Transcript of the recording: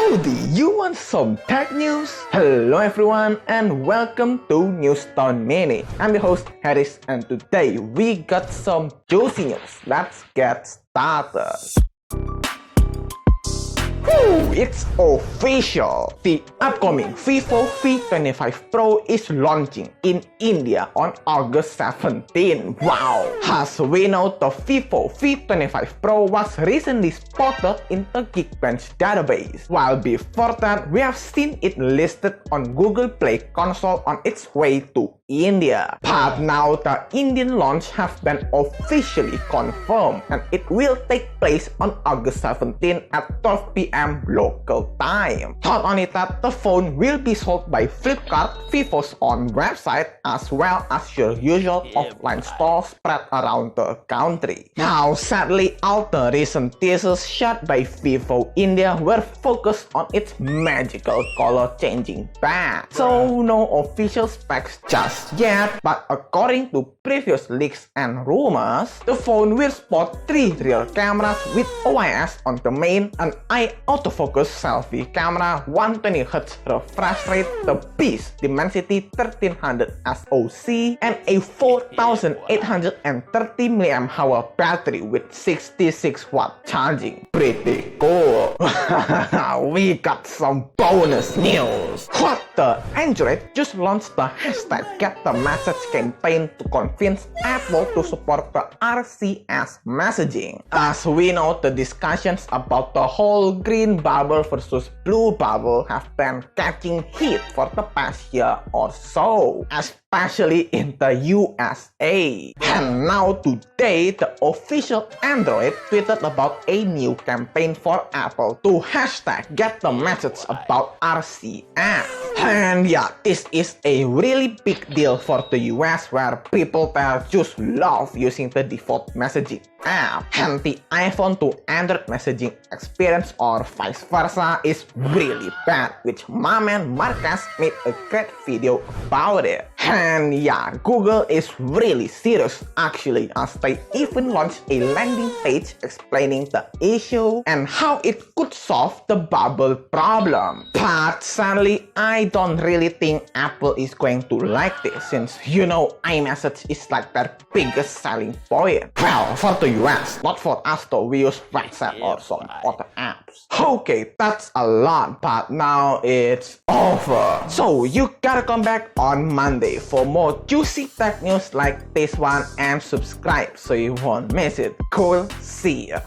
Howdy, you want some tech news? Hello everyone and welcome to Newston Mini. I'm your host Harris and today we got some juicy news. Let's get started. It's official! The upcoming Vivo V25 Pro is launching in India on August 17. Wow! As we know, the Vivo V25 Pro was recently spotted in the Geekbench database, while before that, we have seen it listed on Google Play console on its way to India. But now the Indian launch has been officially confirmed and it will take place on August 17 at 12 p.m. local time. Not only that, the phone will be sold by Flipkart, Vivo's own website, as well as your usual offline stores spread around the country. Now, sadly, all the recent teasers shot by Vivo India were focused on its magical color-changing badge. So, no official specs just yet, but according to previous leaks and rumors, the phone will sport 3 rear cameras with OIS on the main, an eye autofocus selfie camera, 120Hz refresh rate, the beast Dimensity 1300 SoC, and a 4830 mAh battery with 66 watt charging. Pretty cool. We got some bonus news. What the? Android just launched the hashtag #GetTheMessage campaign to convince Apple to support the RCS messaging. As we know, the discussions about the whole green bubble versus blue bubble have been catching heat for the past year or so, especially in the USA. And now today, the official Android tweeted about a new campaign for Apple to hashtag #GetTheMessage about RCS. And yeah, this is a really big deal for the US where people there just love using the default messaging app, and the iPhone to Android messaging experience or vice versa is really bad, which my man Marcus made a great video about it. And yeah, Google is really serious actually, as they even launched a landing page explaining the issue and how it could solve the bubble problem. But sadly, I don't really think Apple is going to like this, since you know iMessage is like their biggest selling point. Well, for the US, not for us though, we use WhatsApp or some other apps. Okay, that's a lot, but now it's over. So you gotta come back on Monday for more juicy tech news like this one and subscribe so you won't miss it. Cool, see ya.